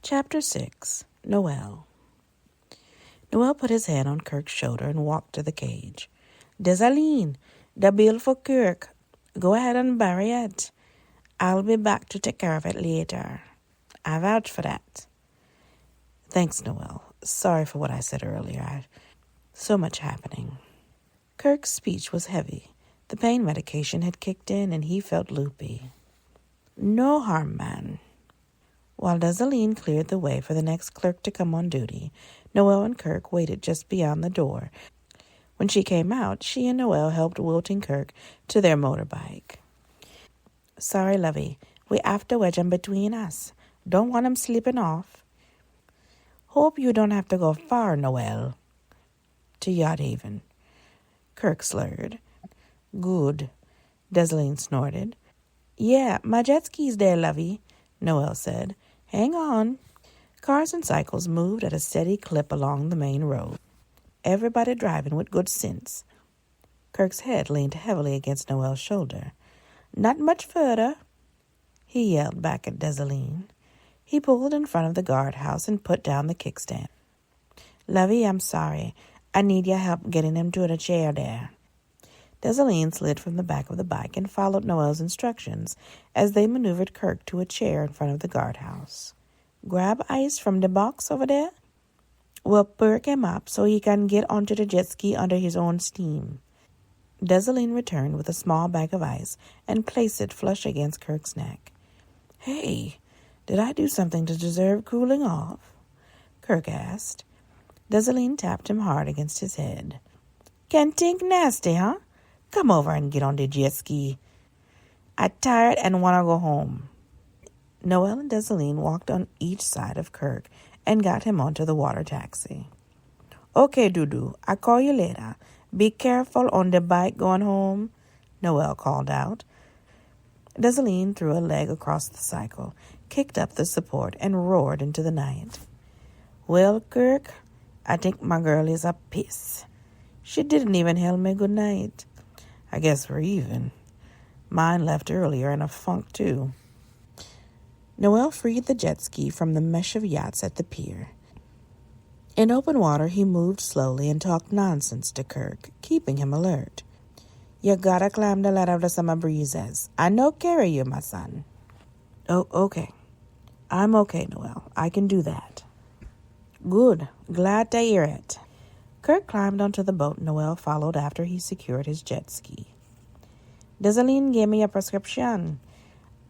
Chapter 6. Noel. Noel put his hand on Kirk's shoulder and walked to the cage. "Desaline, the bill for Kirk. Go ahead and bury it. I'll be back to take care of it later. I vouch for that." "Thanks, Noel. Sorry for what I said earlier. So much happening." Kirk's speech was heavy. The pain medication had kicked in and he felt loopy. "No harm, man." While Desaline cleared the way for the next clerk to come on duty, Noel and Kirk waited just beyond the door. When she came out, she and Noel helped wilting Kirk to their motorbike. "Sorry, lovey. We have to wedge him between us. Don't want him slipping off." "Hope you don't have to go far, Noel." "To Yacht Haven." Kirk slurred. "Good," Desaline snorted. "Yeah, my jet ski's there, lovey," Noel said. "Hang on." Cars and cycles moved at a steady clip along the main road. Everybody driving with good sense. Kirk's head leaned heavily against Noel's shoulder. "Not much further," he yelled back at Desaline. He pulled in front of the guardhouse and put down the kickstand. "Lovey, I'm sorry. I need your help getting him to a chair there." Desaline slid from the back of the bike and followed Noel's instructions as they maneuvered Kirk to a chair in front of the guardhouse. "Grab ice from the box over there. We'll perk him up so he can get onto the jet ski under his own steam." Desaline returned with a small bag of ice and placed it flush against Kirk's neck. "Hey, did I do something to deserve cooling off?" Kirk asked. Desaline tapped him hard against his head. "Can think nasty, huh? Come over and get on the jet ski. I'm tired and want to go home." Noel and Desaline walked on each side of Kirk and got him onto the water taxi. "Okay, Dudu, I'll call you later. Be careful on the bike going home," Noel called out. Desaline threw a leg across the cycle, kicked up the support, and roared into the night. "Well, Kirk, I think my girl is a piss. She didn't even hail me good night. I guess we're even. Mine left earlier in a funk, too." Noel freed the jet ski from the mesh of yachts at the pier. In open water, he moved slowly and talked nonsense to Kirk, keeping him alert. "You gotta climb the ladder of the summer breezes. I no carry you, my son." "Oh, okay. I'm okay, Noel. I can do that." "Good. Glad to hear it." Kirk climbed onto the boat. Noel followed after he secured his jet ski. "Desaline gave me a prescription.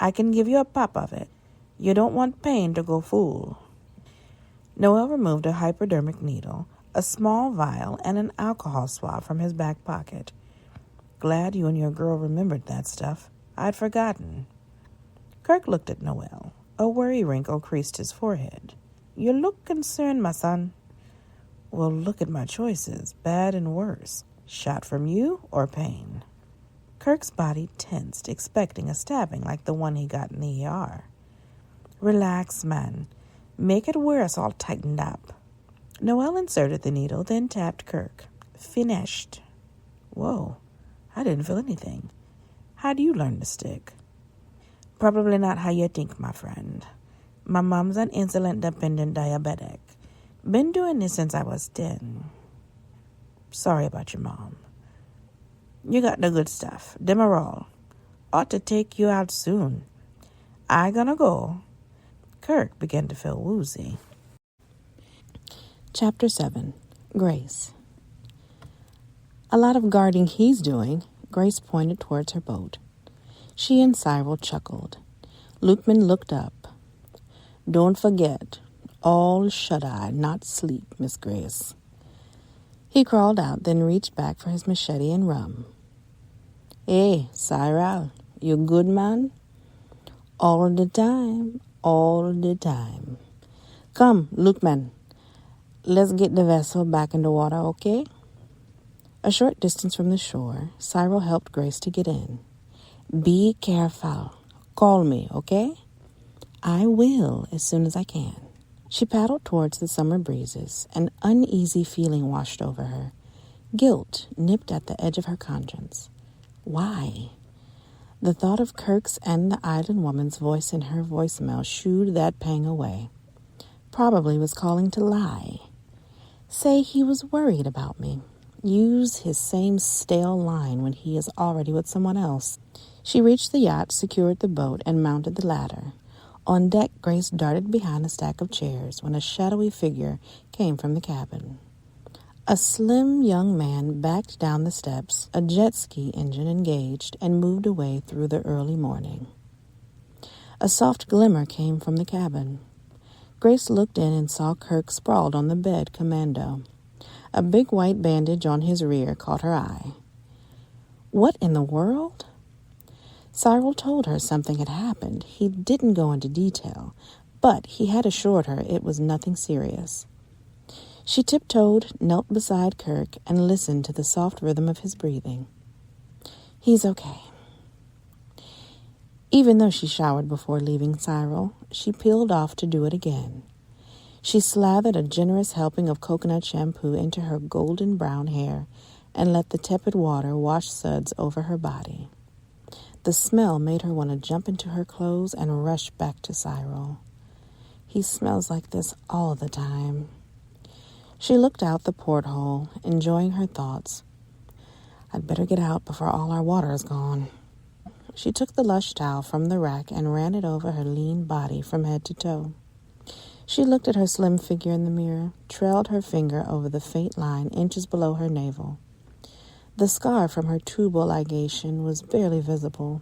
I can give you a pop of it. You don't want pain to go fool." Noel removed a hypodermic needle, a small vial, and an alcohol swab from his back pocket. "Glad you and your girl remembered that stuff. I'd forgotten." Kirk looked at Noel. A worry wrinkle creased his forehead. "You look concerned, my son." "Well, look at my choices, bad and worse. Shot from you or pain?" Kirk's body tensed, expecting a stabbing like the one he got in the ER. "Relax, man. Make it worse all tightened up." Noel inserted the needle, then tapped Kirk. "Finished." "Whoa, I didn't feel anything. How'd you learn to stick?" "Probably not how you think, my friend. My mom's an insulin-dependent diabetic. Been doing this since I was 10. Sorry about your mom. You got the good stuff. Demerol. Ought to take you out soon. I gonna go." Kirk began to feel woozy. Chapter 7. Grace. A lot of guarding he's doing. Grace pointed towards her boat. She and Cyril chuckled. Lukeman looked up. "Don't forget, all shut-eye, not sleep, Miss Grace." He crawled out, then reached back for his machete and rum. "Hey, Cyril, you good, man?" All the time. "Come, Lukeman, let's get the vessel back in the water, okay?" A short distance from the shore, Cyril helped Grace to get in. "Be careful. Call me, okay?" "I will, as soon as I can." She paddled towards the summer breezes. An uneasy feeling washed over her. Guilt nipped at the edge of her conscience. Why? The thought of Kirk's and the island woman's voice in her voicemail shooed that pang away. Probably was calling to lie. Say he was worried about me. Use his same stale line when he is already with someone else. She reached the yacht, secured the boat, and mounted the ladder. On deck, Grace darted behind a stack of chairs when a shadowy figure came from the cabin. A slim young man backed down the steps, a jet ski engine engaged, and moved away through the early morning. A soft glimmer came from the cabin. Grace looked in and saw Kirk sprawled on the bed, commando. A big white bandage on his rear caught her eye. What in the world? Cyril told her something had happened. He didn't go into detail, but he had assured her it was nothing serious. She tiptoed, knelt beside Kirk, and listened to the soft rhythm of his breathing. He's okay. Even though she showered before leaving Cyril, she peeled off to do it again. She slathered a generous helping of coconut shampoo into her golden brown hair and let the tepid water wash suds over her body. The smell made her want to jump into her clothes and rush back to Cyril. He smells like this all the time. She looked out the porthole, enjoying her thoughts. I'd better get out before all our water is gone. She took the lush towel from the rack and ran it over her lean body from head to toe. She looked at her slim figure in the mirror, trailed her finger over the faint line inches below her navel. The scar from her tubal ligation was barely visible.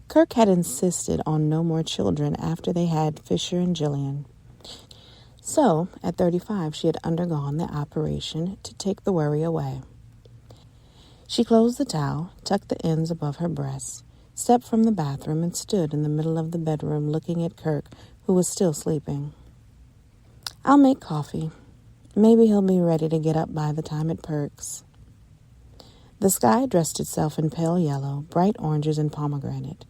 Kirk had insisted on no more children after they had Fisher and Jillian. So, at 35, she had undergone the operation to take the worry away. She closed the towel, tucked the ends above her breasts, stepped from the bathroom, and stood in the middle of the bedroom looking at Kirk, who was still sleeping. I'll make coffee. Maybe he'll be ready to get up by the time it perks. The sky dressed itself in pale yellow, bright oranges, and pomegranate.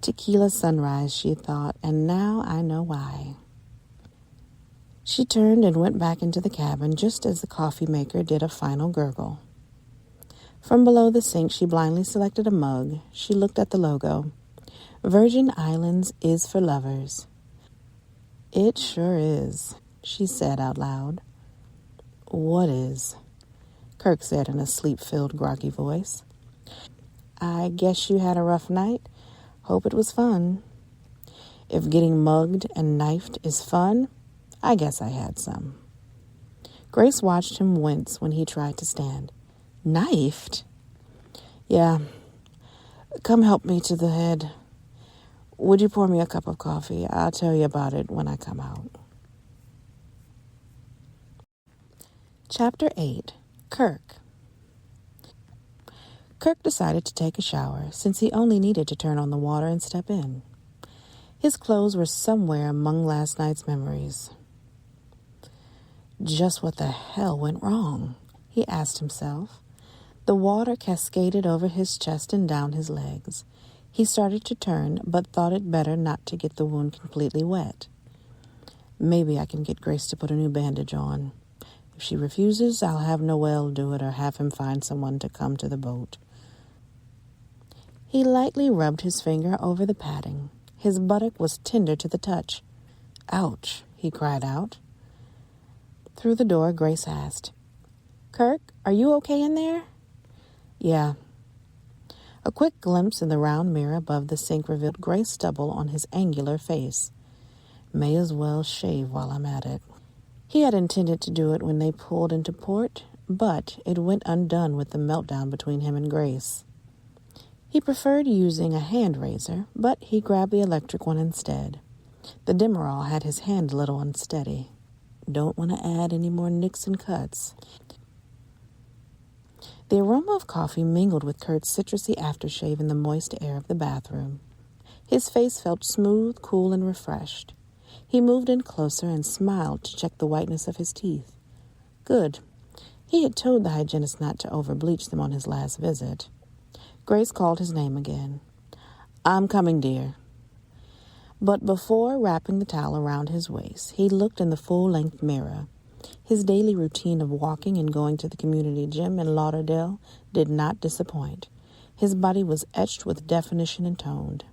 Tequila sunrise, she thought, and now I know why. She turned and went back into the cabin just as the coffee maker did a final gurgle. From below the sink, she blindly selected a mug. She looked at the logo. Virgin Islands is for lovers. It sure is, she said out loud. What is? Kirk said in a sleep-filled, groggy voice. I guess you had a rough night. Hope it was fun. If getting mugged and knifed is fun, I guess I had some. Grace watched him wince when he tried to stand. Knifed? Yeah. Come help me to the head. Would you pour me a cup of coffee? I'll tell you about it when I come out. Chapter 8. Kirk. Kirk decided to take a shower since he only needed to turn on the water and step in. His clothes were somewhere among last night's memories. Just what the hell went wrong? He asked himself. The water cascaded over his chest and down his legs. He started to turn, but thought it better not to get the wound completely wet. Maybe I can get Grace to put a new bandage on. If she refuses, I'll have Noel do it or have him find someone to come to the boat. He lightly rubbed his finger over the padding. His buttock was tender to the touch. Ouch, he cried out. Through the door, Grace asked, Kirk, are you okay in there? Yeah. A quick glimpse in the round mirror above the sink revealed gray stubble on his angular face. May as well shave while I'm at it. He had intended to do it when they pulled into port, but it went undone with the meltdown between him and Grace. He preferred using a hand razor, but he grabbed the electric one instead. The Demerol had his hand a little unsteady. Don't want to add any more nicks and cuts. The aroma of coffee mingled with Kurt's citrusy aftershave in the moist air of the bathroom. His face felt smooth, cool, and refreshed. He moved in closer and smiled to check the whiteness of his teeth. Good. He had told the hygienist not to over-bleach them on his last visit. Grace called his name again. I'm coming, dear. But before wrapping the towel around his waist, he looked in the full-length mirror. His daily routine of walking and going to the community gym in Lauderdale did not disappoint. His body was etched with definition and toned.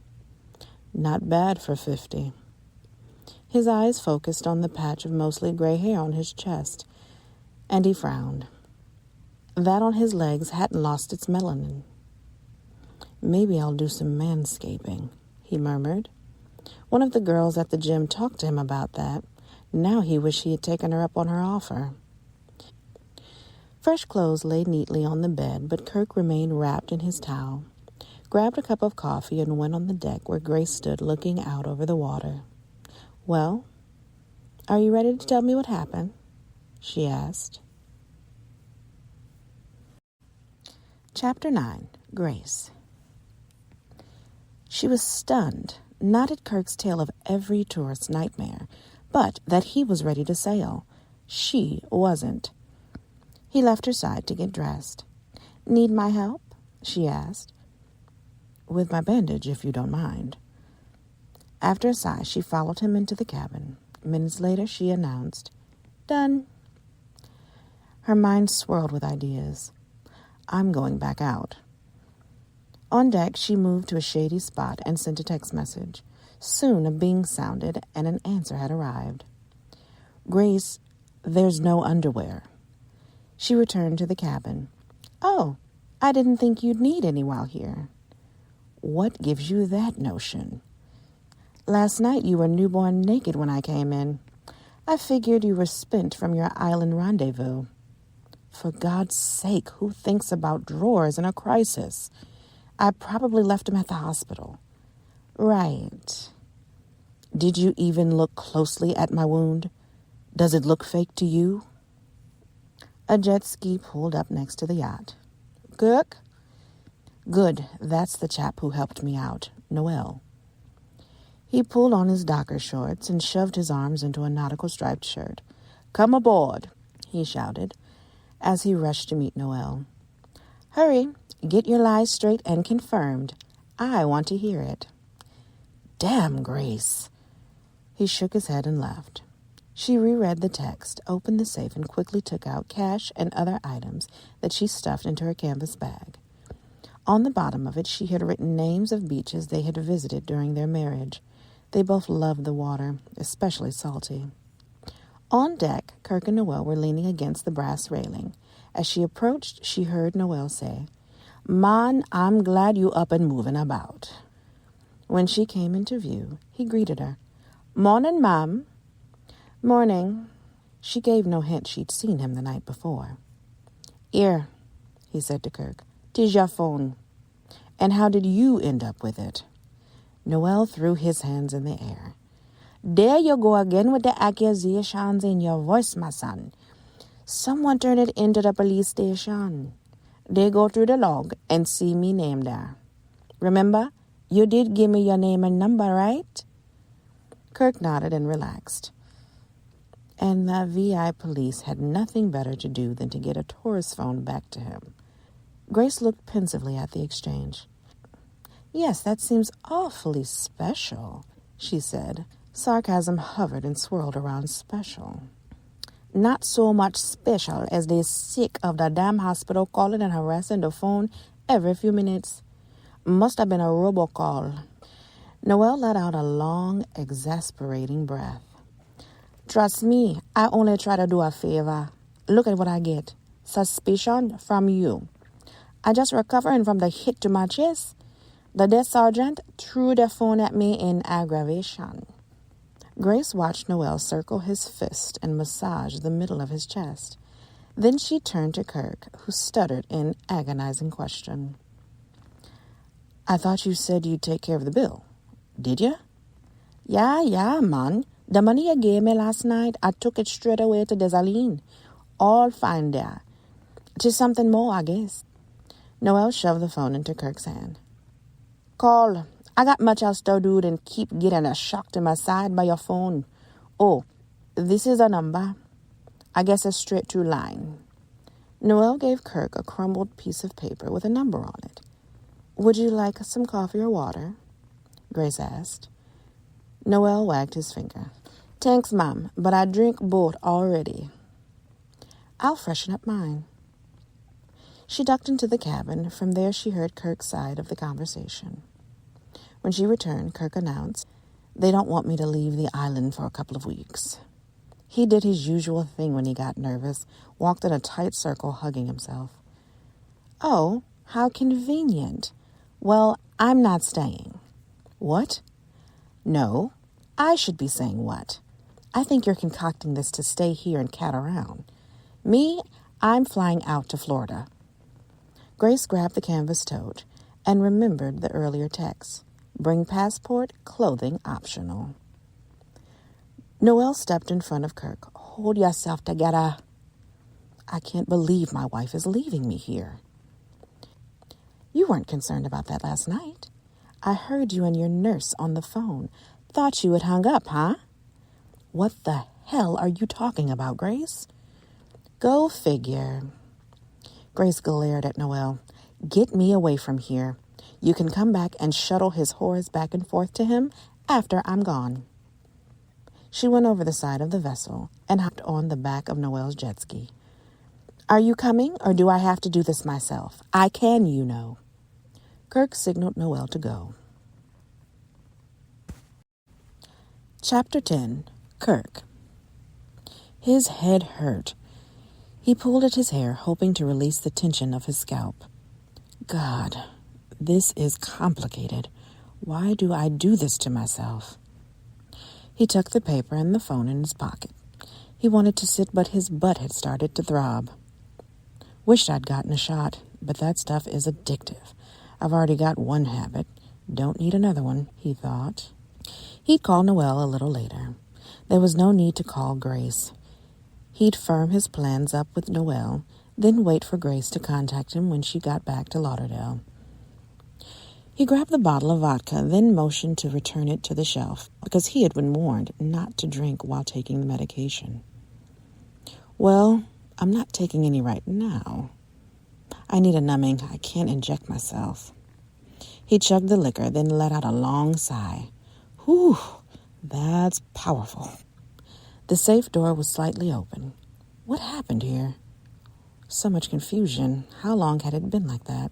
Not bad for 50. His eyes focused on the patch of mostly gray hair on his chest, and he frowned. That on his legs hadn't lost its melanin. "Maybe I'll do some manscaping," he murmured. One of the girls at the gym talked to him about that. Now he wished he had taken her up on her offer. Fresh clothes lay neatly on the bed, but Kirk remained wrapped in his towel, grabbed a cup of coffee, and went on the deck where Grace stood looking out over the water. "Well, are you ready to tell me what happened?" she asked. Chapter 9. Grace. She was stunned, not at Kirk's tale of every tourist's nightmare, but that he was ready to sail. She wasn't. He left her side to get dressed. "Need my help?" she asked. "With my bandage, if you don't mind." After a sigh, she followed him into the cabin. Minutes later, she announced, "Done." Her mind swirled with ideas. "I'm going back out." On deck, she moved to a shady spot and sent a text message. Soon a bing sounded, and an answer had arrived. "Grace, there's no underwear." She returned to the cabin. "Oh, I didn't think you'd need any while here." "What gives you that notion?" "Last night you were newborn naked when I came in. I figured you were spent from your island rendezvous." "For God's sake, who thinks about drawers in a crisis? I probably left them at the hospital." "Right." "Did you even look closely at my wound? Does it look fake to you?" A jet ski pulled up next to the yacht. "Cook?" "Good, that's the chap who helped me out, Noel." He pulled on his docker shorts and shoved his arms into a nautical striped shirt. "Come aboard," he shouted, as he rushed to meet Noel. "Hurry, get your lies straight and confirmed. I want to hear it." "Damn, Grace." He shook his head and left. She reread the text, opened the safe, and quickly took out cash and other items that she stuffed into her canvas bag. On the bottom of it, she had written names of beaches they had visited during their marriage. They both loved the water, especially salty. On deck, Kirk and Noel were leaning against the brass railing. As she approached, she heard Noel say, "Man, I'm glad you up and moving about." When she came into view, he greeted her. "Morning, ma'am." "Morning." She gave no hint she'd seen him the night before. "Here," he said to Kirk, "'tis your phone." "And how did you end up with it?" Noel threw his hands in the air. "There you go again with the accusations in your voice, my son. Someone turned it into the police station. They go through the log and see me name there. Remember, you did give me your name and number, right?" Kirk nodded and relaxed. And the VI police had nothing better to do than to get a tourist phone back to him. Grace looked pensively at the exchange. "Yes, that seems awfully special," she said. Sarcasm hovered and swirled around special. "Not so much special as they sick of the damn hospital calling and harassing the phone every few minutes. Must have been a robocall." Noel let out a long, exasperating breath. "Trust me, I only try to do a favor. Look at what I get. Suspicion from you. I just recovering from the hit to my chest. The desk sergeant threw the phone at me in aggravation." Grace watched Noel circle his fist and massage the middle of his chest. Then she turned to Kirk, who stuttered in agonizing question. "I thought you said you'd take care of the bill. Did you?" Yeah, man. The money you gave me last night, I took it straight away to Deceit. All fine there. Just something more, I guess." Noel shoved the phone into Kirk's hand. "Call. I got much else to do than keep getting a shock to my side by your phone. Oh, this is a number. I guess a straight-through line." Noel gave Kirk a crumbled piece of paper with a number on it. "Would you like some coffee or water?" Grace asked. Noel wagged his finger. "Thanks, ma'am, but I drink both already." "I'll freshen up mine." She ducked into the cabin. From there she heard Kirk's side of the conversation. When she returned, Kirk announced, They don't want me to leave the island for a couple of weeks. He did his usual thing when he got nervous, walked in a tight circle, hugging himself. Oh, how convenient. Well, I'm not staying. What? No, I should be saying what. I think you're concocting this to stay here and cat around. Me, I'm flying out to Florida. Grace grabbed the canvas tote and remembered the earlier text. Bring passport, clothing optional. Noelle stepped in front of Kirk. Hold yourself together. I can't believe my wife is leaving me here. You weren't concerned about that last night. I heard you and your nurse on the phone. Thought you had hung up, huh? What the hell are you talking about, Grace? Go figure. Grace glared at Noelle. Get me away from here. You can come back and shuttle his whores back and forth to him after I'm gone. She went over the side of the vessel and hopped on the back of Noelle's jet ski. Are you coming, or do I have to do this myself? I can, you know. Kirk signaled Noelle to go. Chapter 10. Kirk. His head hurt. He pulled at his hair, hoping to release the tension of his scalp. God, this is complicated. Why do I do this to myself? He tucked the paper and the phone in his pocket. He wanted to sit, but his butt had started to throb. Wished I'd gotten a shot, but that stuff is addictive. I've already got one habit. Don't need another one, he thought. He'd call Noelle a little later. There was no need to call Grace. He'd firm his plans up with Noelle, then wait for Grace to contact him when she got back to Lauderdale. He grabbed the bottle of vodka, then motioned to return it to the shelf, because he had been warned not to drink while taking the medication. Well, I'm not taking any right now. I need a numbing. I can't inject myself. He chugged the liquor, then let out a long sigh. Whew, that's powerful. The safe door was slightly open. What happened here? So much confusion. How long had it been like that?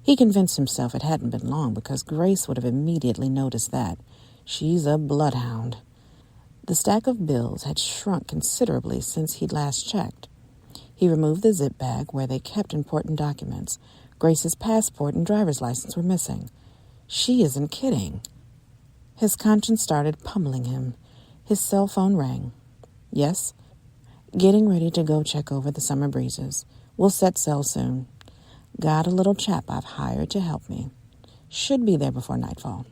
He convinced himself it hadn't been long because Grace would have immediately noticed that. She's a bloodhound. The stack of bills had shrunk considerably since he'd last checked. He removed the zip bag where they kept important documents. Grace's passport and driver's license were missing. She isn't kidding. His conscience started pummeling him. His cell phone rang. Yes? Getting ready to go check over the summer breezes. We'll set sail soon. Got a little chap I've hired to help me. Should be there before nightfall.